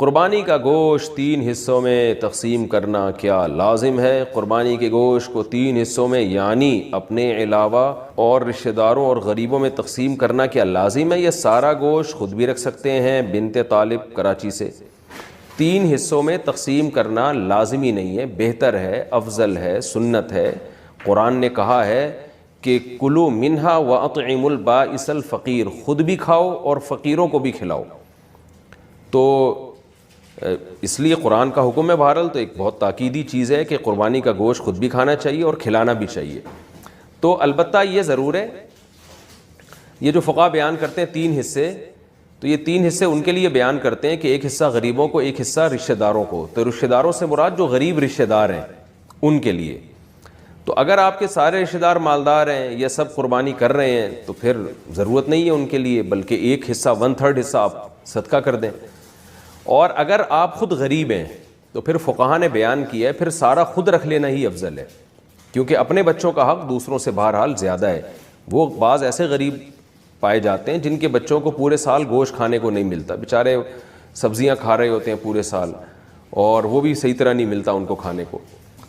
قربانی کا گوشت 3 حصوں میں تقسیم کرنا کیا لازم ہے؟ قربانی کے گوشت کو 3 حصوں میں یعنی اپنے علاوہ اور رشتہ داروں اور غریبوں میں تقسیم کرنا کیا لازم ہے؟ یہ سارا گوشت خود بھی رکھ سکتے ہیں؟ بنت طالب کراچی سے۔ 3 حصوں میں تقسیم کرنا لازمی نہیں ہے، بہتر ہے، افضل ہے، سنت ہے۔ قرآن نے کہا ہے کہ کلوا منہا واطعموا البائس الفقیر، خود بھی کھاؤ اور فقیروں کو بھی کھلاؤ۔ تو اس لیے قرآن کا حکم ہے، بہرحال تو ایک بہت تاکیدی چیز ہے کہ قربانی کا گوشت خود بھی کھانا چاہیے اور کھلانا بھی چاہیے۔ تو البتہ یہ ضرور ہے، یہ جو فقہا بیان کرتے ہیں 3 حصے، تو یہ 3 حصے ان کے لیے بیان کرتے ہیں کہ ایک حصہ غریبوں کو، ایک حصہ رشتہ داروں کو۔ تو رشتہ داروں سے مراد جو غریب رشتہ دار ہیں ان کے لیے۔ تو اگر آپ کے سارے رشتہ دار مالدار ہیں یا سب قربانی کر رہے ہیں تو پھر ضرورت نہیں ہے ان کے لیے، بلکہ ایک حصہ 1/3 حصہ آپ صدقہ کر دیں۔ اور اگر آپ خود غریب ہیں تو پھر فقہا نے بیان کیا ہے پھر سارا خود رکھ لینا ہی افضل ہے، کیونکہ اپنے بچوں کا حق دوسروں سے بہرحال زیادہ ہے۔ وہ بعض ایسے غریب پائے جاتے ہیں جن کے بچوں کو پورے سال گوشت کھانے کو نہیں ملتا، بیچارے سبزیاں کھا رہے ہوتے ہیں پورے سال اور وہ بھی صحیح طرح نہیں ملتا ان کو کھانے کو۔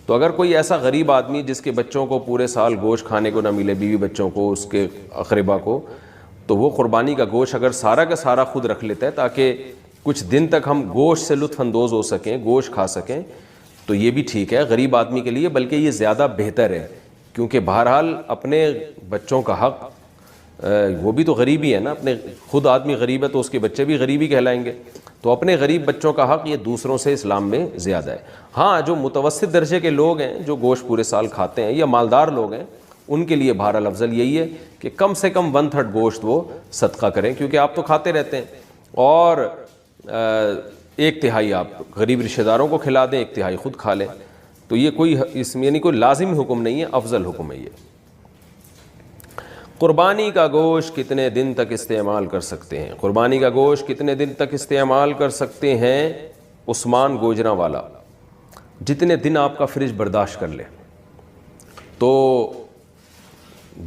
تو اگر کوئی ایسا غریب آدمی جس کے بچوں کو پورے سال گوشت کھانے کو نہ ملے، بیوی بچوں کو، اس کے اقربا کو، تو وہ قربانی کا گوشت اگر سارا کا سارا خود رکھ لیتا ہے تاکہ کچھ دن تک ہم گوشت سے لطف اندوز ہو سکیں، گوشت کھا سکیں، تو یہ بھی ٹھیک ہے غریب آدمی کے لیے، بلکہ یہ زیادہ بہتر ہے، کیونکہ بہرحال اپنے بچوں کا حق، وہ بھی تو غریب ہی ہے نا، اپنے خود آدمی غریب ہے تو اس کے بچے بھی غریب ہی کہلائیں گے، تو اپنے غریب بچوں کا حق یہ دوسروں سے اسلام میں زیادہ ہے۔ ہاں، جو متوسط درجے کے لوگ ہیں جو گوشت پورے سال کھاتے ہیں یا مالدار لوگ ہیں، ان کے لیے بہرحال افضل یہی ہے کہ کم سے کم 1/3 گوشت وہ صدقہ کریں، کیونکہ آپ تو کھاتے رہتے ہیں، اور 1/3 آپ غریب رشتہ داروں کو کھلا دیں، 1/3 خود کھا لیں۔ تو یہ کوئی اس میں یعنی کوئی لازمی حکم نہیں ہے، افضل حکم ہے یہ۔ قربانی کا گوشت کتنے دن تک استعمال کر سکتے ہیں؟ قربانی کا گوشت کتنے دن تک استعمال کر سکتے ہیں؟ عثمان گوجراں والا، جتنے دن آپ کا فریج برداشت کر لے تو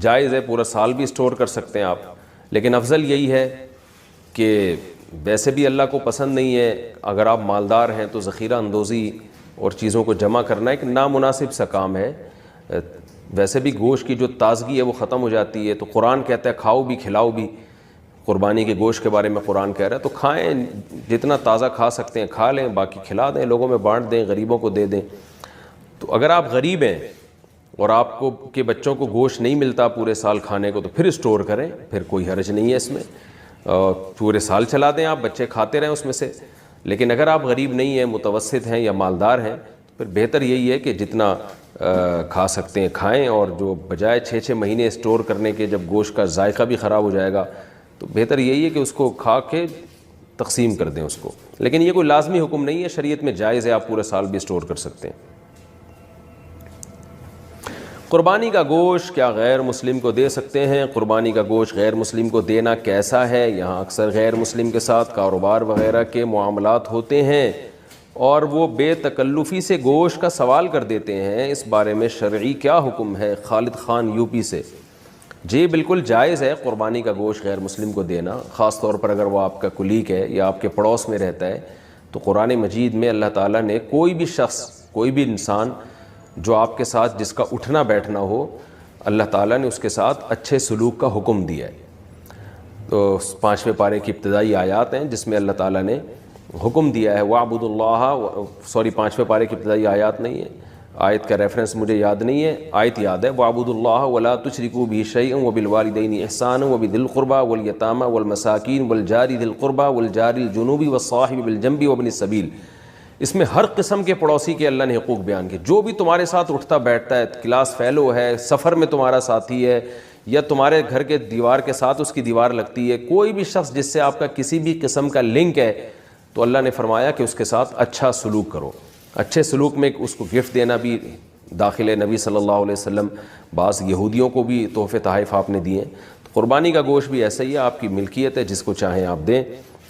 جائز ہے، پورا سال بھی اسٹور کر سکتے ہیں آپ، لیکن افضل یہی ہے کہ ویسے بھی اللہ کو پسند نہیں ہے، اگر آپ مالدار ہیں تو ذخیرہ اندوزی اور چیزوں کو جمع کرنا ایک نامناسب سا کام ہے۔ ویسے بھی گوشت کی جو تازگی ہے وہ ختم ہو جاتی ہے، تو قرآن کہتا ہے کھاؤ بھی کھلاؤ بھی، قربانی کے گوشت کے بارے میں قرآن کہہ رہا ہے، تو کھائیں، جتنا تازہ کھا سکتے ہیں کھا لیں، باقی کھلا دیں، لوگوں میں بانٹ دیں، غریبوں کو دے دیں۔ تو اگر آپ غریب ہیں اور آپ کو کے بچوں کو گوشت نہیں ملتا پورے سال کھانے کو، تو پھر اسٹور کریں، پھر کوئی حرج نہیں ہے اس میں، پورے سال چلا دیں، آپ بچے کھاتے رہیں اس میں سے۔ لیکن اگر آپ غریب نہیں ہیں، متوسط ہیں یا مالدار ہیں، تو پھر بہتر یہی ہے کہ جتنا کھا سکتے ہیں کھائیں، اور جو بجائے 6 مہینے اسٹور کرنے کے جب گوشت کا ذائقہ بھی خراب ہو جائے گا، تو بہتر یہی ہے کہ اس کو کھا کے تقسیم کر دیں اس کو۔ لیکن یہ کوئی لازمی حکم نہیں ہے، شریعت میں جائز ہے، آپ پورے سال بھی اسٹور کر سکتے ہیں۔ قربانی کا گوشت کیا غیر مسلم کو دے سکتے ہیں؟ قربانی کا گوشت غیر مسلم کو دینا کیسا ہے؟ یہاں اکثر غیر مسلم کے ساتھ کاروبار وغیرہ کے معاملات ہوتے ہیں اور وہ بے تکلفی سے گوشت کا سوال کر دیتے ہیں، اس بارے میں شرعی کیا حکم ہے؟ خالد خان یو پی سے۔ جی بالکل جائز ہے قربانی کا گوشت غیر مسلم کو دینا، خاص طور پر اگر وہ آپ کا کلیگ ہے یا آپ کے پڑوس میں رہتا ہے۔ تو قرآن مجید میں اللہ تعالیٰ نے کوئی بھی شخص، کوئی بھی انسان جو آپ کے ساتھ جس کا اٹھنا بیٹھنا ہو، اللہ تعالیٰ نے اس کے ساتھ اچھے سلوک کا حکم دیا ہے۔ تو 5ویں پارے کی ابتدائی آیات ہیں جس میں اللہ تعالیٰ نے حکم دیا ہے وَاعْبُدُوا اللَّهَ، 5ویں پارے کی ابتدائی آیات نہیں ہے، آیت کا ریفرنس مجھے یاد نہیں ہے، آیت یاد ہے، وَاعْبُدُوا اللَّهَ وَلَا تُشْرِكُوا بِهِ شَيْئًا وَبِالْوَالِدَيْنِ إِحْسَانًا وَبِذِي الْقُرْبَى وَالْيَتَامَى وَالْمَسَاكِينِ وَالْجَارِ ذِي الْقُرْبَى وَالْجَارِ الْجُنُوبِ وَالصَّاحِبِ بِالْجَنبِ وَابْنِ السَّبِيلِ۔ اس میں ہر قسم کے پڑوسی کے اللہ نے حقوق بیان کیے، جو بھی تمہارے ساتھ اٹھتا بیٹھتا ہے، کلاس فیلو ہے، سفر میں تمہارا ساتھی ہے، یا تمہارے گھر کے دیوار کے ساتھ اس کی دیوار لگتی ہے، کوئی بھی شخص جس سے آپ کا کسی بھی قسم کا لنک ہے، تو اللہ نے فرمایا کہ اس کے ساتھ اچھا سلوک کرو۔ اچھے سلوک میں اس کو گفٹ دینا بھی داخل ہے۔ نبی صلی اللہ علیہ وسلم بعض یہودیوں کو بھی تحفے تحائف آپ نے دیے ہیں۔ تو قربانی کا گوشت بھی ایسا ہی ہے، آپ کی ملکیت ہے، جس کو چاہیں آپ دیں،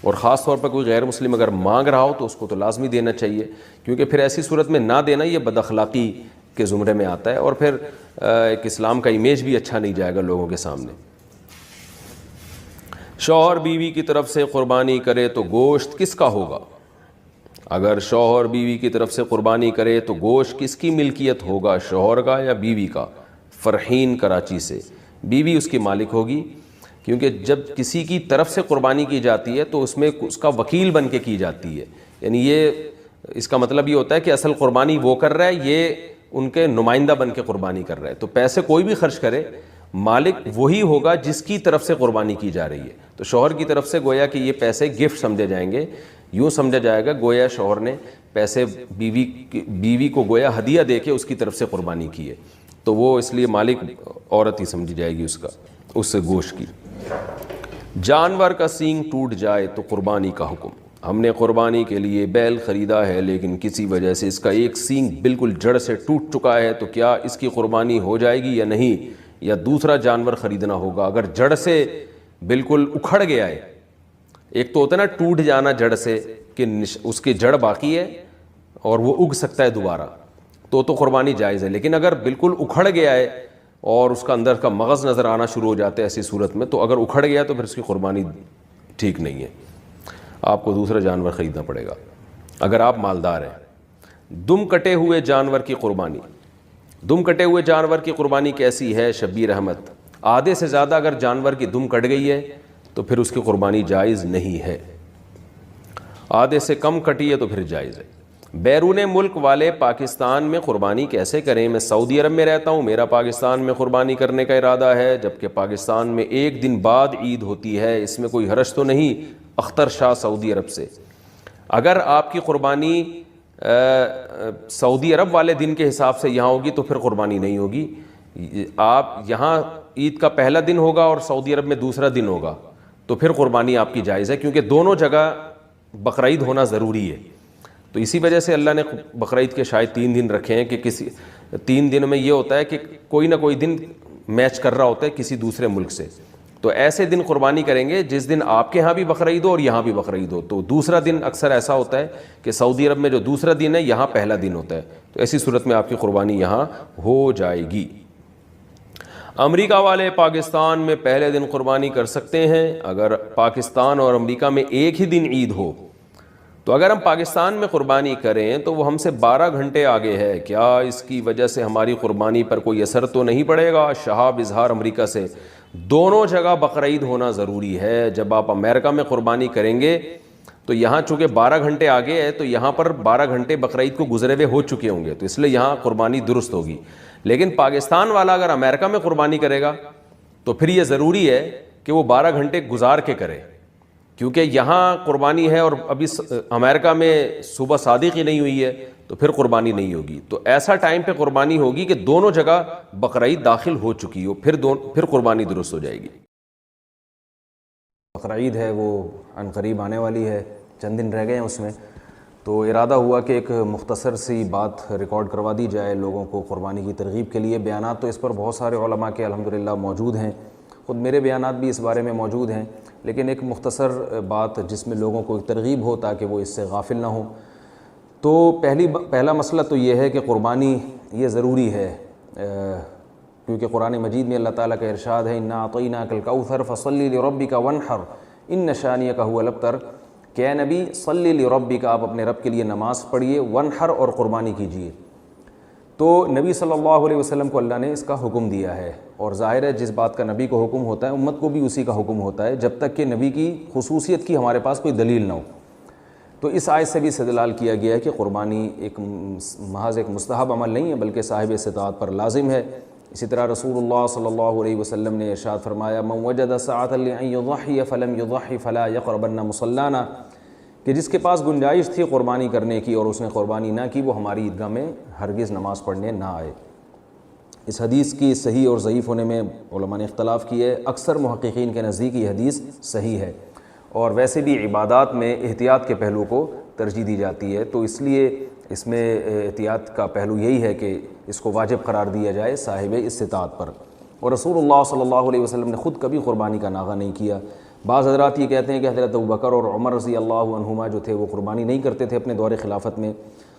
اور خاص طور پر کوئی غیر مسلم اگر مانگ رہا ہو تو اس کو تو لازمی دینا چاہیے، کیونکہ پھر ایسی صورت میں نہ دینا یہ بد اخلاقی کے زمرے میں آتا ہے، اور پھر ایک اسلام کا امیج بھی اچھا نہیں جائے گا لوگوں کے سامنے۔ شوہر بیوی کی طرف سے قربانی کرے تو گوشت کس کا ہوگا؟ اگر شوہر بیوی کی طرف سے قربانی کرے تو گوشت کس کی ملکیت ہوگا، شوہر کا یا بیوی کا؟ فرحین کراچی سے۔ بیوی اس کی مالک ہوگی، کیونکہ جب کسی کی طرف سے قربانی کی جاتی ہے تو اس میں اس کا وکیل بن کے کی جاتی ہے، یعنی یہ اس کا مطلب یہ ہوتا ہے کہ اصل قربانی وہ کر رہا ہے، یہ ان کے نمائندہ بن کے قربانی کر رہا ہے۔ تو پیسے کوئی بھی خرچ کرے، مالک وہی ہوگا جس کی طرف سے قربانی کی جا رہی ہے۔ تو شوہر کی طرف سے گویا کہ یہ پیسے گفٹ سمجھے جائیں گے، یوں سمجھا جائے گا گویا شوہر نے پیسے بیوی کو گویا ہدیہ دے کے اس کی طرف سے قربانی کی ہے، تو وہ اس لیے مالک عورت ہی سمجھی جائے گی اس سے گوشت کی۔ جانور کا سینگ ٹوٹ جائے تو قربانی کا حکم۔ ہم نے قربانی کے لیے بیل خریدا ہے لیکن کسی وجہ سے اس کا ایک سینگ بالکل جڑ سے ٹوٹ چکا ہے، تو کیا اس کی قربانی ہو جائے گی یا نہیں، یا دوسرا جانور خریدنا ہوگا؟ اگر جڑ سے بالکل اکھڑ گیا ہے، ایک تو ہوتا ہے نا ٹوٹ جانا جڑ سے کہ اس کی جڑ باقی ہے اور وہ اگ سکتا ہے دوبارہ، تو قربانی جائز ہے، لیکن اگر بالکل اکھڑ گیا ہے اور اس کا اندر کا مغز نظر آنا شروع ہو جاتا ہے ایسی صورت میں، تو اگر اکھڑ گیا تو پھر اس کی قربانی ٹھیک نہیں ہے، آپ کو دوسرا جانور خریدنا پڑے گا اگر آپ مالدار ہیں۔ دم کٹے ہوئے جانور کی قربانی۔ دم کٹے ہوئے جانور کی قربانی کیسی ہے؟ شبیر احمد۔ آدھے سے زیادہ اگر جانور کی دم کٹ گئی ہے تو پھر اس کی قربانی جائز نہیں ہے، آدھے سے کم کٹی ہے تو پھر جائز ہے۔ بیرون ملک والے پاکستان میں قربانی کیسے کریں؟ میں سعودی عرب میں رہتا ہوں، میرا پاکستان میں قربانی کرنے کا ارادہ ہے، جبکہ پاکستان میں ایک دن بعد عید ہوتی ہے، اس میں کوئی حرج تو نہیں؟ اختر شاہ سعودی عرب سے۔ اگر آپ کی قربانی سعودی عرب والے دن کے حساب سے یہاں ہوگی تو پھر قربانی نہیں ہوگی، آپ یہاں عید کا پہلا دن ہوگا اور سعودی عرب میں دوسرا دن ہوگا تو پھر قربانی آپ کی جائز ہے، کیونکہ دونوں جگہ بقرعید ہونا ضروری ہے۔ تو اسی وجہ سے اللہ نے بقرعید کے شاید 3 دن رکھے ہیں کہ کسی 3 دن میں یہ ہوتا ہے کہ کوئی نہ کوئی دن میچ کر رہا ہوتا ہے کسی دوسرے ملک سے، تو ایسے دن قربانی کریں گے جس دن آپ کے ہاں بھی بقرعید ہو اور یہاں بھی بقرعید ہو۔ تو دوسرا دن اکثر ایسا ہوتا ہے کہ سعودی عرب میں جو دوسرا دن ہے یہاں پہلا دن ہوتا ہے، تو ایسی صورت میں آپ کی قربانی یہاں ہو جائے گی۔ امریکہ والے پاکستان میں پہلے دن قربانی کر سکتے ہیں اگر پاکستان اور امریکہ میں ایک ہی دن عید ہو، تو اگر ہم پاکستان میں قربانی کریں تو وہ ہم سے 12 گھنٹے آگے ہے، کیا اس کی وجہ سے ہماری قربانی پر کوئی اثر تو نہیں پڑے گا؟ شہاب اظہار امریکہ سے۔ دونوں جگہ بقرعید ہونا ضروری ہے۔ جب آپ امریکہ میں قربانی کریں گے تو یہاں چونکہ 12 گھنٹے آگے ہے تو یہاں پر 12 گھنٹے بقرعید کو گزرے ہوئے ہو چکے ہوں گے، تو اس لیے یہاں قربانی درست ہوگی۔ لیکن پاکستان والا اگر امریکہ میں قربانی کرے گا تو پھر یہ ضروری ہے کہ وہ 12 گھنٹے گزار کے کرے، کیونکہ یہاں قربانی ہے اور ابھی امریکہ میں صبح صادق ہی نہیں ہوئی ہے تو پھر قربانی نہیں ہوگی۔ تو ایسا ٹائم پہ قربانی ہوگی کہ دونوں جگہ بقرعید داخل ہو چکی ہو، پھر قربانی درست ہو جائے گی۔ بقرعید ہے وہ عن قریب آنے والی ہے، چند دن رہ گئے ہیں اس میں، تو ارادہ ہوا کہ ایک مختصر سی بات ریکارڈ کروا دی جائے لوگوں کو قربانی کی ترغیب کے لیے۔ بیانات تو اس پر بہت سارے علماء کے الحمدللہ موجود ہیں، خود میرے بیانات بھی اس بارے میں موجود ہیں، لیکن ایک مختصر بات جس میں لوگوں کو ایک ترغیب ہو تاکہ وہ اس سے غافل نہ ہوں۔ تو پہلا مسئلہ تو یہ ہے کہ قربانی یہ ضروری ہے، کیونکہ قرآن مجید میں اللہ تعالیٰ کا ارشاد ہے انا اعطیناک الکوثر فصلی لربک وانحر ان شانیک هو الابتر، کہ اے نبی صلی لربک، آپ اپنے رب کے لیے نماز پڑھیے، وانحر اور قربانی کیجیے۔ تو نبی صلی اللہ علیہ وسلم کو اللہ نے اس کا حکم دیا ہے، اور ظاہر ہے جس بات کا نبی کو حکم ہوتا ہے امت کو بھی اسی کا حکم ہوتا ہے، جب تک کہ نبی کی خصوصیت کی ہمارے پاس کوئی دلیل نہ ہو۔ تو اس آیت سے بھی استدلال کیا گیا ہے کہ قربانی ایک محض ایک مستحب عمل نہیں ہے بلکہ صاحب استطاعت پر لازم ہے۔ اسی طرح رسول اللہ صلی اللہ علیہ وسلم نے ارشاد فرمایا من وجد سعة لأن يضحي فلم يضحي فلا يقربن مصلانا، کہ جس کے پاس گنجائش تھی قربانی کرنے کی اور اس نے قربانی نہ کی وہ ہماری عیدگاہ میں ہرگز نماز پڑھنے نہ آئے۔ اس حدیث کی صحیح اور ضعیف ہونے میں علماء نے اختلاف کی ہے، اکثر محققین کے نزدیک یہ حدیث صحیح ہے، اور ویسے بھی عبادات میں احتیاط کے پہلو کو ترجیح دی جاتی ہے، تو اس لیے اس میں احتیاط کا پہلو یہی ہے کہ اس کو واجب قرار دیا جائے صاحب استطاعت پر۔ اور رسول اللہ صلی اللہ علیہ وسلم نے خود کبھی قربانی کا ناغہ نہیں کیا۔ بعض حضرات یہ کہتے ہیں کہ حضرت ابوبکر اور عمر رضی اللہ عنہما جو تھے وہ قربانی نہیں کرتے تھے اپنے دور خلافت میں۔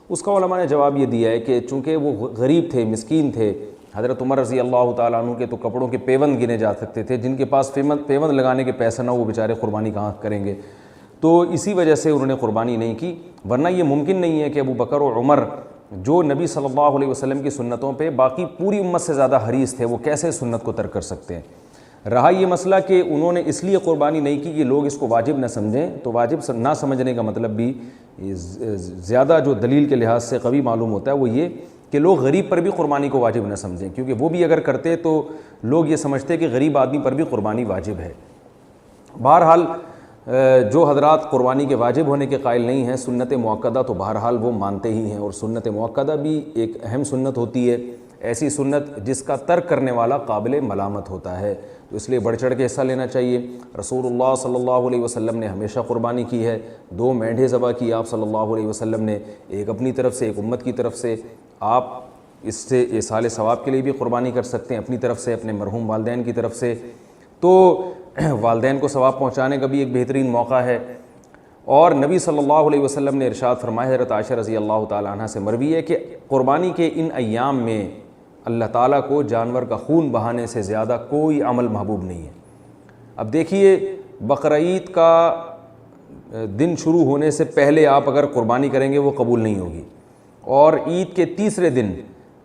اس کا علماء نے جواب یہ دیا ہے کہ چونکہ وہ غریب تھے، مسکین تھے، حضرت عمر رضی اللہ تعالیٰ عنہ کے تو کپڑوں کے پیوند گنے جا سکتے تھے، جن کے پاس پیوند لگانے کے پیسے نہ ہو وہ بیچارے قربانی کہاں کریں گے۔ تو اسی وجہ سے انہوں نے قربانی نہیں کی، ورنہ یہ ممکن نہیں ہے کہ ابو بکر و عمر جو نبی صلی اللہ علیہ وسلم کی سنتوں پہ باقی پوری امت سے زیادہ حریص تھے، وہ کیسے سنت کو ترک کر سکتے ہیں۔ رہا یہ مسئلہ کہ انہوں نے اس لیے قربانی نہیں کی کہ لوگ اس کو واجب نہ سمجھیں، تو واجب نہ سمجھنے کا مطلب بھی زیادہ جو دلیل کے لحاظ سے قوی معلوم ہوتا ہے وہ یہ کہ لوگ غریب پر بھی قربانی کو واجب نہ سمجھیں، کیونکہ وہ بھی اگر کرتے تو لوگ یہ سمجھتے کہ غریب آدمی پر بھی قربانی واجب ہے۔ بہرحال جو حضرات قربانی کے واجب ہونے کے قائل نہیں ہیں، سنت مؤکدہ تو بہرحال وہ مانتے ہی ہیں، اور سنت مؤکدہ بھی ایک اہم سنت ہوتی ہے، ایسی سنت جس کا ترک کرنے والا قابل ملامت ہوتا ہے، تو اس لیے بڑھ چڑھ کے حصہ لینا چاہیے۔ رسول اللہ صلی اللہ علیہ وسلم نے ہمیشہ قربانی کی ہے، 2 مینڈھے ذبح کی آپ صلی اللہ علیہ وسلم نے، ایک اپنی طرف سے ایک امت کی طرف سے۔ آپ اس سے ایصال ثواب کے لیے بھی قربانی کر سکتے ہیں، اپنی طرف سے، اپنے مرحوم والدین کی طرف سے، تو والدین کو ثواب پہنچانے کا بھی ایک بہترین موقع ہے۔ اور نبی صلی اللہ علیہ وسلم نے ارشاد فرمایا، حضرت عائشہ رضی اللہ تعالی عنہ سے مروی ہے کہ قربانی کے ان ایام میں اللہ تعالیٰ کو جانور کا خون بہانے سے زیادہ کوئی عمل محبوب نہیں ہے۔ اب دیکھیے، بقرعید کا دن شروع ہونے سے پہلے آپ اگر قربانی کریں گے وہ قبول نہیں ہوگی، اور عید کے تیسرے دن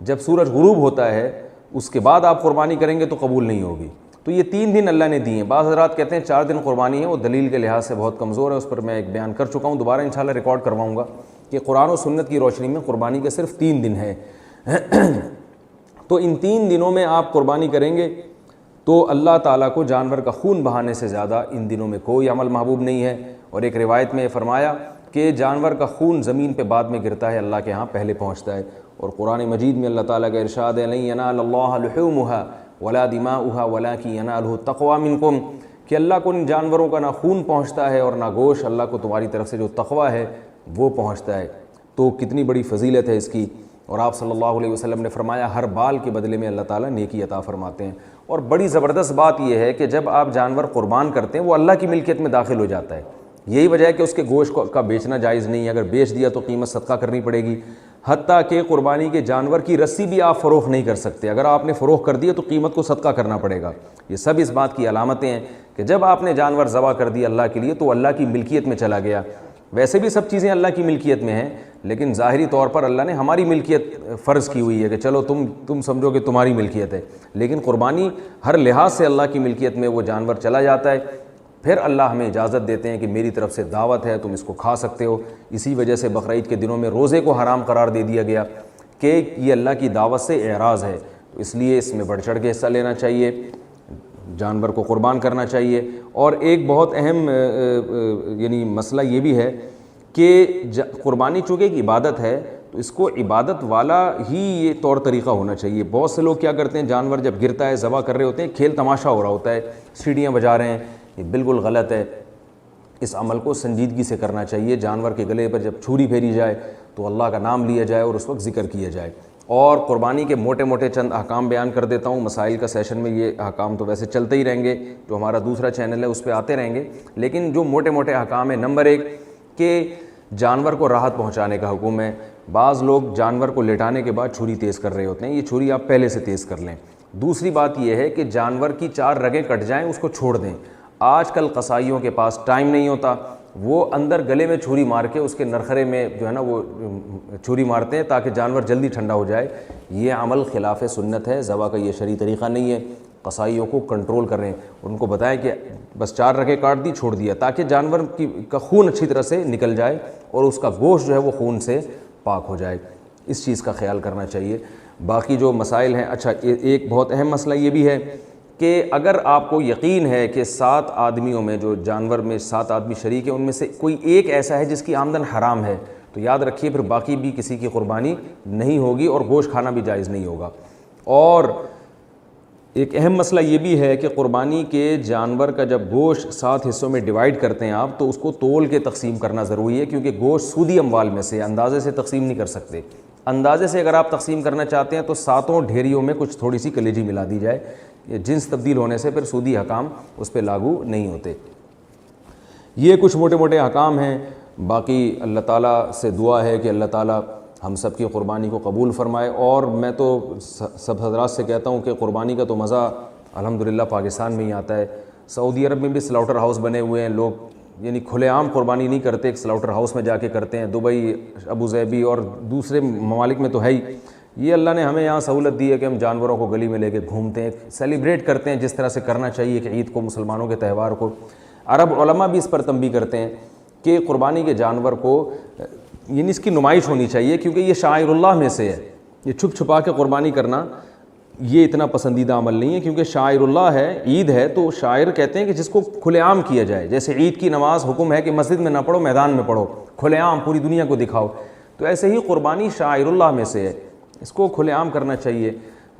جب سورج غروب ہوتا ہے اس کے بعد آپ قربانی کریں گے تو قبول نہیں ہوگی۔ تو یہ 3 دن اللہ نے دیے ہیں۔ بعض حضرات کہتے ہیں 4 دن قربانی ہے، وہ دلیل کے لحاظ سے بہت کمزور ہے، اس پر میں ایک بیان کر چکا ہوں، دوبارہ انشاءاللہ ریکارڈ کرواؤں گا کہ قرآن و سنت کی روشنی میں قربانی کے صرف 3 دن ہیں۔ تو ان 3 دنوں میں آپ قربانی کریں گے تو اللہ تعالیٰ کو جانور کا خون بہانے سے زیادہ ان دنوں میں کوئی عمل محبوب نہیں ہے۔ اور ایک روایت میں فرمایا کہ جانور کا خون زمین پہ بعد میں گرتا ہے، اللہ کے ہاں پہلے پہنچتا ہے۔ اور قرآن مجید میں اللہ تعالیٰ کا ارشاد ہے، لن ینال اللہ لحومها ولا دماؤها ولکن ینالہ التقوی منکم، کہ اللہ کو ان جانوروں کا نہ خون پہنچتا ہے اور نہ گوشت، اللہ کو تمہاری طرف سے جو تقوی ہے وہ پہنچتا ہے۔ تو کتنی بڑی فضیلت ہے اس کی۔ اور آپ صلی اللہ علیہ وسلم نے فرمایا ہر بال کے بدلے میں اللہ تعالیٰ نیکی عطا فرماتے ہیں۔ اور بڑی زبردست بات یہ ہے کہ جب آپ جانور قربان کرتے ہیں وہ اللہ کی ملکیت میں داخل ہو جاتا ہے، یہی وجہ ہے کہ اس کے گوشت کا بیچنا جائز نہیں ہے، اگر بیچ دیا تو قیمت صدقہ کرنی پڑے گی۔ حتیٰ کہ قربانی کے جانور کی رسی بھی آپ فروخت نہیں کر سکتے، اگر آپ نے فروخت کر دیا تو قیمت کو صدقہ کرنا پڑے گا۔ یہ سب اس بات کی علامتیں ہیں کہ جب آپ نے جانور ذبح کر دیا اللہ کے لیے تو اللہ کی ملکیت میں چلا گیا۔ ویسے بھی سب چیزیں اللہ کی ملکیت میں ہیں، لیکن ظاہری طور پر اللہ نے ہماری ملکیت فرض کی ہوئی ہے کہ چلو تم سمجھو کہ تمہاری ملکیت ہے، لیکن قربانی ہر لحاظ سے اللہ کی ملکیت میں وہ جانور چلا جاتا ہے۔ پھر اللہ ہمیں اجازت دیتے ہیں کہ میری طرف سے دعوت ہے، تم اس کو کھا سکتے ہو۔ اسی وجہ سے بقرعید کے دنوں میں روزے کو حرام قرار دے دیا گیا کہ یہ اللہ کی دعوت سے اعراض ہے، تو اس لیے اس میں بڑھ چڑھ کے حصہ لینا چاہیے، جانور کو قربان کرنا چاہیے۔ اور ایک بہت اہم یعنی مسئلہ یہ بھی ہے کہ قربانی چونکہ ایک عبادت ہے تو اس کو عبادت والا ہی یہ طور طریقہ ہونا چاہیے۔ بہت سے لوگ کیا کرتے ہیں، جانور جب گرتا ہے ذبح کر رہے ہوتے ہیں، کھیل تماشا ہو رہا ہوتا ہے، سیڑھیاں بجا رہے ہیں، یہ بالکل غلط ہے۔ اس عمل کو سنجیدگی سے کرنا چاہیے۔ جانور کے گلے پر جب چھری پھیری جائے تو اللہ کا نام لیا جائے اور اس وقت ذکر کیا جائے۔ اور قربانی کے موٹے موٹے چند احکام بیان کر دیتا ہوں، مسائل کا سیشن میں یہ احکام تو ویسے چلتے ہی رہیں گے، جو ہمارا دوسرا چینل ہے اس پہ آتے رہیں گے، لیکن جو موٹے موٹے احکام ہیں، نمبر 1 کہ جانور کو راحت پہنچانے کا حکم ہے۔ بعض لوگ جانور کو لٹانے کے بعد چھری تیز کر رہے ہوتے ہیں، یہ چھری آپ پہلے سے تیز کر لیں۔ دوسری بات یہ ہے کہ جانور کی 4 رگیں کٹ جائیں اس کو چھوڑ دیں۔ آج کل قصائیوں کے پاس ٹائم نہیں ہوتا، وہ اندر گلے میں چھری مار کے اس کے نرخرے میں جو ہے نا وہ چھری مارتے ہیں تاکہ جانور جلدی ٹھنڈا ہو جائے۔ یہ عمل خلاف سنت ہے، ذبح کا یہ شرعی طریقہ نہیں ہے۔ قصائیوں کو کنٹرول کریں، ان کو بتائیں کہ بس 4 رگیں کاٹ دی چھوڑ دیا، تاکہ جانور کا خون اچھی طرح سے نکل جائے اور اس کا گوشت جو ہے وہ خون سے پاک ہو جائے۔ اس چیز کا خیال کرنا چاہیے۔ باقی جو مسائل ہیں، اچھا ایک بہت اہم مسئلہ یہ بھی ہے کہ اگر آپ کو یقین ہے کہ 7 آدمیوں میں جو جانور میں 7 آدمی شریک ہیں ان میں سے کوئی ایک ایسا ہے جس کی آمدن حرام ہے، تو یاد رکھیے پھر باقی بھی کسی کی قربانی نہیں ہوگی اور گوشت کھانا بھی جائز نہیں ہوگا۔ اور ایک اہم مسئلہ یہ بھی ہے کہ قربانی کے جانور کا جب گوشت 7 حصوں میں ڈیوائیڈ کرتے ہیں آپ، تو اس کو تول کے تقسیم کرنا ضروری ہے، کیونکہ گوشت سودی اموال میں سے اندازے سے تقسیم نہیں کر سکتے۔ اندازے سے اگر آپ تقسیم کرنا چاہتے ہیں تو 7 ڈھیریوں میں کچھ تھوڑی سی کلیجی ملا دی جائے، جنس تبدیل ہونے سے پھر سودی حکام اس پہ لاگو نہیں ہوتے۔ یہ کچھ موٹے موٹے حکام ہیں، باقی اللہ تعالیٰ سے دعا ہے کہ اللہ تعالیٰ ہم سب کی قربانی کو قبول فرمائے۔ اور میں تو سب حضرات سے کہتا ہوں کہ قربانی کا تو مزہ الحمدللہ پاکستان میں ہی آتا ہے۔ سعودی عرب میں بھی سلاؤٹر ہاؤس بنے ہوئے ہیں، لوگ یعنی کھلے عام قربانی نہیں کرتے، ایک سلاؤٹر ہاؤس میں جا کے کرتے ہیں، دبئی، ابو ظہبی اور دوسرے ممالک میں تو ہے ہی۔ یہ اللہ نے ہمیں یہاں سہولت دی ہے کہ ہم جانوروں کو گلی میں لے کے گھومتے ہیں، سیلیبریٹ کرتے ہیں جس طرح سے کرنا چاہیے کہ عید کو، مسلمانوں کے تہوار کو۔ عرب علماء بھی اس پر تنبیہ کرتے ہیں کہ قربانی کے جانور کو یعنی اس کی نمائش ہونی چاہیے، کیونکہ یہ شعائر اللہ میں سے ہے۔ یہ چھپ چھپا کے قربانی کرنا یہ اتنا پسندیدہ عمل نہیں ہے، کیونکہ شاعر اللہ ہے، عید ہے، تو شاعر کہتے ہیں کہ جس کو کھلے عام کیا جائے، جیسے عید کی نماز حکم ہے کہ مسجد میں نہ پڑھو، میدان میں پڑھو، کھلے عام پوری دنیا کو دکھاؤ، تو ایسے ہی قربانی شاعر اللہ میں سے ہے، اس کو کھلے عام کرنا چاہیے۔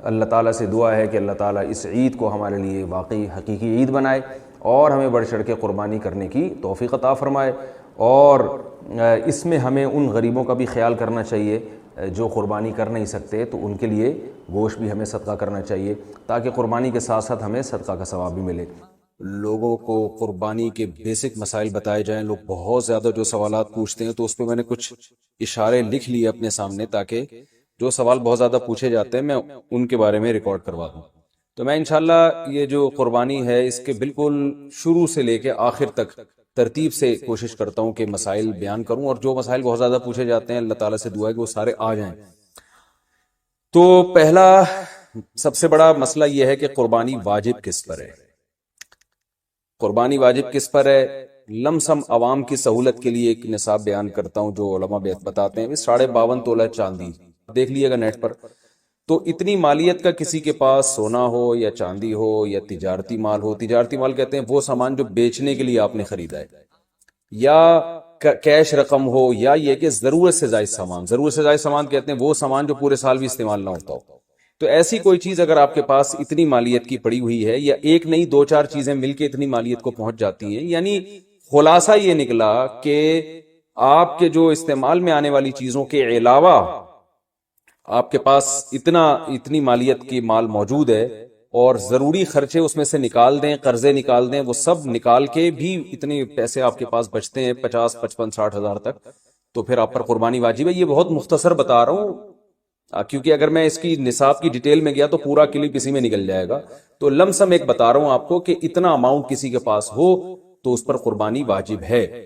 اللہ تعالیٰ سے دعا ہے کہ اللہ تعالیٰ اس عید کو ہمارے لیے واقعی حقیقی عید بنائے اور ہمیں بڑھ چڑھ کے قربانی کرنے کی توفیق عطا فرمائے، اور اس میں ہمیں ان غریبوں کا بھی خیال کرنا چاہیے جو قربانی کر نہیں سکتے، تو ان کے لیے گوشت بھی ہمیں صدقہ کرنا چاہیے تاکہ قربانی کے ساتھ ساتھ ہمیں صدقہ کا ثواب بھی ملے۔ لوگوں کو قربانی کے بیسک مسائل بتائے جائیں، لوگ بہت زیادہ جو سوالات پوچھتے ہیں، تو اس پہ میں نے کچھ اشارے لکھ لیے اپنے سامنے تاکہ جو سوال بہت زیادہ پوچھے جاتے ہیں میں ان کے بارے میں ریکارڈ کروا دوں۔ تو میں انشاءاللہ یہ جو قربانی ہے اس کے بالکل شروع سے لے کے آخر تک ترتیب سے کوشش کرتا ہوں کہ مسائل بیان کروں، اور جو مسائل بہت زیادہ پوچھے جاتے ہیں اللہ تعالیٰ سے دعا ہے کہ وہ سارے آ جائیں۔ تو پہلا سب سے بڑا مسئلہ یہ ہے کہ قربانی واجب کس پر ہے؟ قربانی واجب کس پر ہے؟ لم سم عوام کی سہولت کے لیے ایک نصاب بیان کرتا ہوں جو علماء بتاتے ہیں، 52.5 تولہ چاندی، دیکھ لیے گا نیٹ پر۔ تو اتنی مالیت کا کسی کے پاس سونا ہو یا چاندی ہو یا تجارتی مال ہو، تجارتی مال کہتے ہیں وہ سامان جو بیچنے کے لیے آپ نے خریدا ہے، یا کیش رقم ہو، یا یہ کہ ضرورت سے زائد سامان، ضرورت سے زائد سامان کہتے ہیں وہ سامان جو پورے سال بھی استعمال نہ ہوتا ہو۔ تو ایسی کوئی چیز اگر آپ کے پاس اتنی مالیت کی پڑی ہوئی ہے، یا ایک نہیں 2-4 چیزیں مل کے اتنی مالیت کو پہنچ جاتی ہیں، یعنی خلاصہ یہ نکلا کہ آپ کے جو استعمال میں آنے والی چیزوں کے علاوہ آپ کے پاس اتنی مالیت کی مال موجود ہے، اور ضروری خرچے اس میں سے نکال دیں، قرضے نکال دیں، وہ سب نکال کے بھی اتنے پیسے آپ کے پاس بچتے ہیں 50، 55، 60 ہزار تک، تو پھر آپ پر قربانی واجب ہے۔ یہ بہت مختصر بتا رہا ہوں کیونکہ اگر میں اس کی نصاب کی ڈیٹیل میں گیا تو پورا کلپ اسی میں نکل جائے گا، تو لم سم ایک بتا رہا ہوں آپ کو کہ اتنا اماؤنٹ کسی کے پاس ہو تو اس پر قربانی واجب ہے۔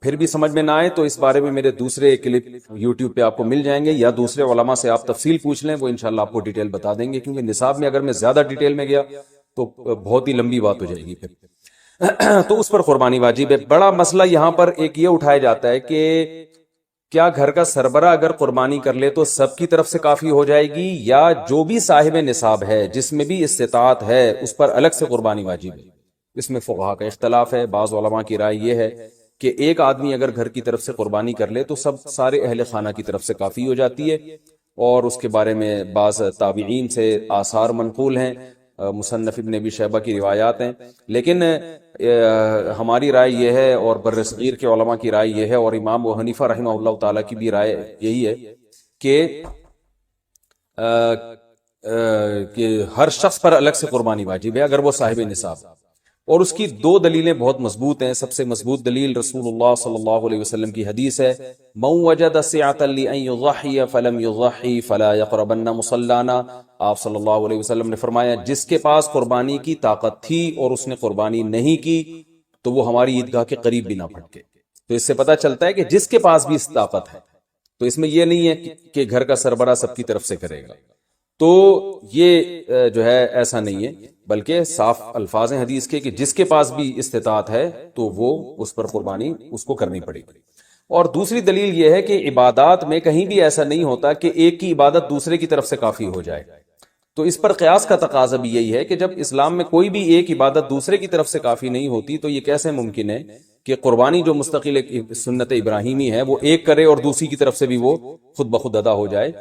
پھر بھی سمجھ میں نہ آئے تو اس بارے میں میرے دوسرے کلپ یوٹیوب پہ آپ کو مل جائیں گے، یا دوسرے علماء سے آپ تفصیل پوچھ لیں، وہ انشاءاللہ آپ کو ڈیٹیل بتا دیں گے، کیونکہ نصاب میں اگر میں زیادہ ڈیٹیل میں گیا تو بہت ہی لمبی بات ہو جائے گی پھر۔ تو اس پر قربانی واجب ہے۔ بڑا مسئلہ یہاں پر ایک یہ اٹھایا جاتا ہے کہ کیا گھر کا سربراہ اگر قربانی کر لے تو سب کی طرف سے کافی ہو جائے گی، یا جو بھی صاحب نصاب ہے جس میں بھی استطاعت ہے اس پر الگ سے قربانی واجب ہے؟ اس میں فقہا کا اختلاف ہے۔ بعض علماء کی رائے یہ ہے کہ ایک آدمی اگر گھر کی طرف سے قربانی کر لے تو سارے اہل خانہ کی طرف سے کافی ہو جاتی ہے، اور اس کے بارے میں بعض تابعین سے آثار منقول ہیں، مصنف ابن ابی شیبہ کی روایات ہیں، لیکن ہماری رائے یہ ہے، اور بر صغیر کے علماء کی رائے یہ ہے، اور امام ابو حنیفہ رحمہ اللہ تعالیٰ کی بھی رائے یہی ہے کہ ہر شخص پر الگ سے قربانی واجب ہے اگر وہ صاحب نصاب، اور اس کی 2 دلیلیں بہت مضبوط ہیں۔ سب سے مضبوط دلیل رسول اللہ صلی اللہ علیہ وسلم کی حدیث ہے، من وجد سعة لأن يضحي فلم يضحي فلا يقربن مصلانا۔ آپ صلی اللہ علیہ وسلم نے فرمایا جس کے پاس قربانی کی طاقت تھی اور اس نے قربانی نہیں کی تو وہ ہماری عیدگاہ کے قریب بھی نہ پھٹکے۔ تو اس سے پتہ چلتا ہے کہ جس کے پاس بھی اس طاقت ہے، تو اس میں یہ نہیں ہے کہ گھر کا سربراہ سب کی طرف سے کرے گا، تو یہ جو ہے ایسا نہیں ہے، بلکہ صاف الفاظ ہیں حدیث کے کہ جس کے پاس بھی استطاعت ہے تو وہ اس پر قربانی اس کو کرنی پڑے گی۔ اور دوسری دلیل یہ ہے کہ عبادات میں کہیں بھی ایسا نہیں ہوتا کہ ایک کی عبادت دوسرے کی طرف سے کافی ہو جائے، تو اس پر قیاس کا تقاضا بھی یہی ہے کہ جب اسلام میں کوئی بھی ایک عبادت دوسرے کی طرف سے کافی نہیں ہوتی تو یہ کیسے ممکن ہے کہ قربانی جو مستقل سنت ابراہیمی ہے وہ ایک کرے اور دوسری کی طرف سے بھی وہ خود بخود ادا ہو جائے؟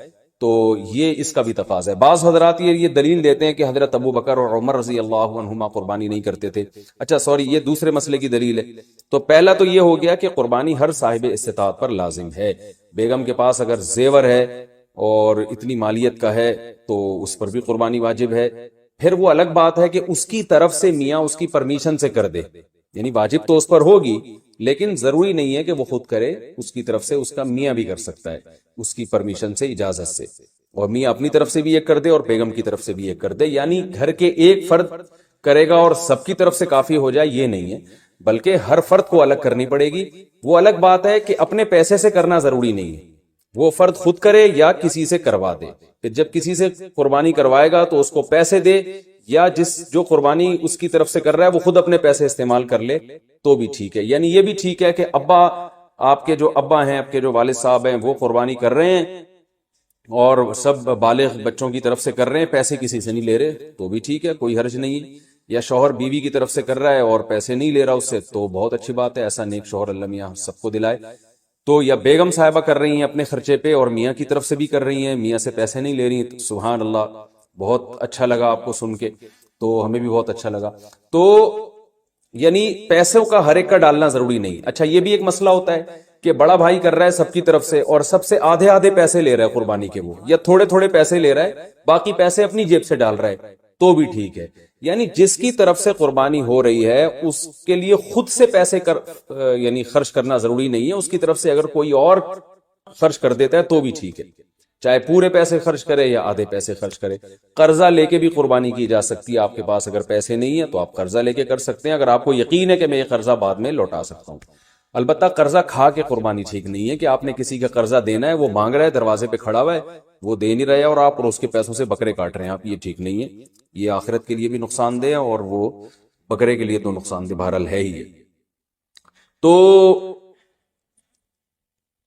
تو یہ اس کا بھی تقاضا ہے۔ بعض حضرات یہ دلیل دیتے ہیں کہ حضرت ابو بکر اور عمر رضی اللہ عنہما قربانی نہیں کرتے تھے۔ اچھا سوری، یہ دوسرے مسئلے کی دلیل ہے۔ تو پہلا تو یہ ہو گیا کہ قربانی ہر صاحب استطاعت پر لازم ہے۔ بیگم کے پاس اگر زیور ہے اور اتنی مالیت کا ہے تو اس پر بھی قربانی واجب ہے۔ پھر وہ الگ بات ہے کہ اس کی طرف سے میاں اس کی پرمیشن سے کر دے، یعنی واجب تو اس پر ہوگی لیکن ضروری نہیں ہے کہ وہ خود کرے، اس کی طرف سے اس کا میاں بھی کر سکتا ہے اس کی پرمیشن سے، اجازت سے، اور میاں اپنی طرف سے بھی ایک کر دے اور بیگم کی طرف سے بھی ایک کر دے، یعنی گھر کے ایک فرد کرے گا اور سب کی طرف سے کافی ہو جائے یہ نہیں ہے۔ بلکہ ہر فرد کو الگ کرنی پڑے گی. وہ الگ بات ہے کہ اپنے پیسے سے کرنا ضروری نہیں ہے، وہ فرد خود کرے یا کسی سے کروا دے. پھر جب کسی سے قربانی کروائے گا تو اس کو پیسے دے، یا جو قربانی اس کی طرف سے کر رہا ہے وہ خود اپنے پیسے استعمال کر لے تو بھی ٹھیک ہے. یعنی یہ بھی ٹھیک ہے کہ آپ کے جو ابا ہیں، آپ کے جو والد صاحب ہیں، وہ قربانی کر رہے ہیں اور سب بالغ بچوں کی طرف سے کر رہے ہیں، پیسے کسی سے نہیں لے رہے تو بھی ٹھیک ہے، کوئی حرج نہیں. یا شوہر بیوی کی طرف سے کر رہا ہے اور پیسے نہیں لے رہا اس سے تو بہت اچھی بات ہے، ایسا نیک شوہر اللہ میاں سب کو دلائے. تو یا بیگم صاحبہ کر رہی ہیں اپنے خرچے پہ اور میاں کی طرف سے بھی کر رہی ہیں، میاں سے پیسے نہیں لے رہی ہیں، سبحان اللہ، بہت اچھا لگا آپ کو سن کے، تو ہمیں بھی بہت اچھا لگا. تو یعنی پیسوں کا ہر ایک کا ڈالنا ضروری نہیں. اچھا یہ بھی ایک مسئلہ ہوتا ہے کہ بڑا بھائی کر رہا ہے سب کی طرف سے اور سب سے آدھے آدھے پیسے لے رہا ہے قربانی کے، وہ یا تھوڑے تھوڑے پیسے لے رہا ہے، باقی پیسے اپنی جیب سے ڈال رہا ہے تو بھی ٹھیک ہے. یعنی جس کی طرف سے قربانی ہو رہی ہے اس کے لیے خود سے پیسے یعنی خرچ کرنا ضروری نہیں ہے، اس کی طرف سے اگر کوئی اور خرچ کر دیتا ہے تو بھی ٹھیک ہے، چاہے پورے پیسے خرچ کرے یا آدھے پیسے خرچ کرے. قرضہ لے کے بھی قربانی کی جا سکتی ہے، آپ کے پاس اگر پیسے نہیں ہیں تو آپ قرضہ لے کے کر سکتے ہیں، اگر آپ کو یقین ہے کہ میں یہ قرضہ بعد میں لوٹا سکتا ہوں. البتہ قرضہ کھا کے قربانی ٹھیک نہیں ہے کہ آپ نے کسی کا قرضہ دینا ہے، وہ مانگ رہا ہے، دروازے پہ کھڑا ہوا ہے، وہ دے نہیں رہے اور آپ اس کے پیسوں سے بکرے کاٹ رہے ہیں، آپ یہ ٹھیک نہیں ہے. یہ آخرت کے لیے بھی نقصان دہ اور وہ بکرے کے لیے تو نقصان دہ بہرحال ہے ہی ہے. تو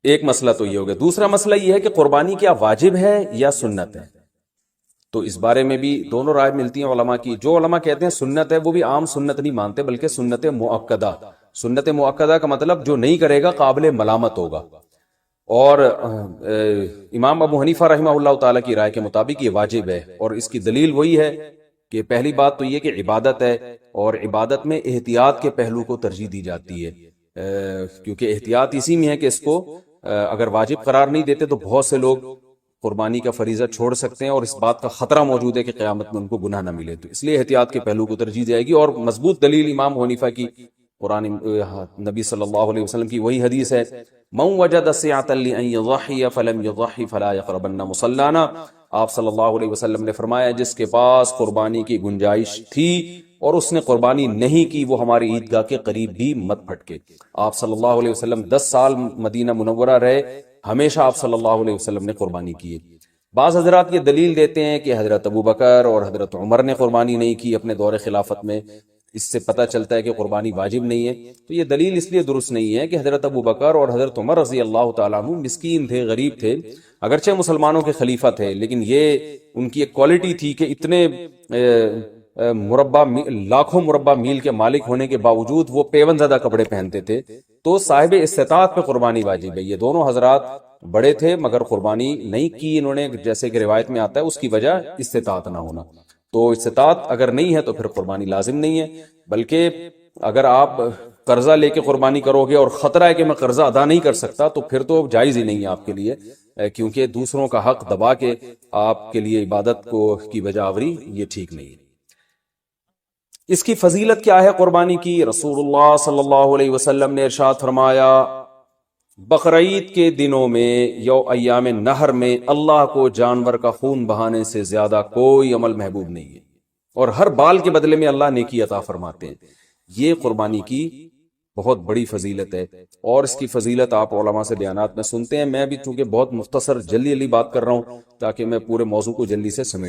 ایک مسئلہ تو یہ ہو گیا. دوسرا مسئلہ یہ ہے کہ قربانی کیا واجب ہے یا سنت ہے؟ تو اس بارے میں بھی دونوں رائے ملتی ہیں علماء کی. جو علماء کہتے ہیں سنت ہے وہ بھی عام سنت نہیں مانتے بلکہ سنت مؤکدہ. سنت مؤکدہ کا مطلب جو نہیں کرے گا قابل ملامت ہوگا. اور امام ابو حنیفہ رحمہ اللہ تعالیٰ کی رائے کے مطابق یہ واجب ہے، اور اس کی دلیل وہی ہے کہ پہلی بات تو یہ کہ عبادت ہے اور عبادت میں احتیاط کے پہلو کو ترجیح دی جاتی ہے، کیونکہ احتیاط اسی میں ہے کہ اس کو اگر واجب قرار نہیں دیتے تو بہت سے لوگ قربانی کا فریضہ چھوڑ سکتے ہیں اور اس بات کا خطرہ موجود ہے کہ قیامت میں ان کو گناہ نہ ملے. تو اس لیے احتیاط کے پہلو کو ترجیح جائے گی. اور مضبوط دلیل امام حنیفہ کی قرآن نبی صلی اللہ علیہ وسلم کی وہی حدیث ہے، من وجد سعۃ لأن یضحی فلم یضحی فلا یقربن مصلانا. آپ صلی اللہ علیہ وسلم نے فرمایا جس کے پاس قربانی کی گنجائش تھی اور اس نے قربانی نہیں کی وہ ہماری عیدگاہ کے قریب بھی مت پھٹکے. آپ صلی اللہ علیہ وسلم 10 سال مدینہ منورہ رہے، ہمیشہ آپ صلی اللہ علیہ وسلم نے قربانی کی. بعض حضرات یہ دلیل دیتے ہیں کہ حضرت ابو بکر اور حضرت عمر نے قربانی نہیں کی اپنے دور خلافت میں، اس سے پتہ چلتا ہے کہ قربانی واجب نہیں ہے. تو یہ دلیل اس لیے درست نہیں ہے کہ حضرت ابو بکر اور حضرت عمر رضی اللہ تعالیٰ عنہ مسکین تھے، غریب تھے، اگرچہ مسلمانوں کے خلیفہ تھے، لیکن یہ ان کی ایک کوالٹی تھی کہ اتنے لاکھوں مربع میل کے مالک ہونے کے باوجود وہ پیون زدہ کپڑے پہنتے تھے. تو صاحب استطاعت پہ قربانی واجب ہے. یہ دونوں حضرات بڑے تھے مگر قربانی نہیں کی انہوں نے، جیسے کہ روایت میں آتا ہے اس کی وجہ استطاعت نہ ہونا. تو استطاعت اگر نہیں ہے تو پھر قربانی لازم نہیں ہے. بلکہ اگر آپ قرضہ لے کے قربانی کرو گے اور خطرہ ہے کہ میں قرضہ ادا نہیں کر سکتا تو پھر تو جائز ہی نہیں ہے آپ کے لیے، کیونکہ دوسروں کا حق دبا کے آپ کے لیے عبادت کی وجہ آوری یہ ٹھیک نہیں ہے. اس کی فضیلت کیا ہے قربانی کی؟ رسول اللہ صلی اللہ علیہ وسلم نے ارشاد فرمایا بقرعید کے دنوں میں یو ایام نہر میں اللہ کو جانور کا خون بہانے سے زیادہ کوئی عمل محبوب نہیں ہے، اور ہر بال کے بدلے میں اللہ نیکی عطا فرماتے ہیں. یہ قربانی کی بہت بڑی فضیلت ہے، اور اس کی فضیلت آپ علماء سے بیانات میں سنتے ہیں. میں بھی چونکہ بہت مختصر جلدی بات کر رہا ہوں تاکہ میں پورے موضوع کو جلدی سے سمیٹ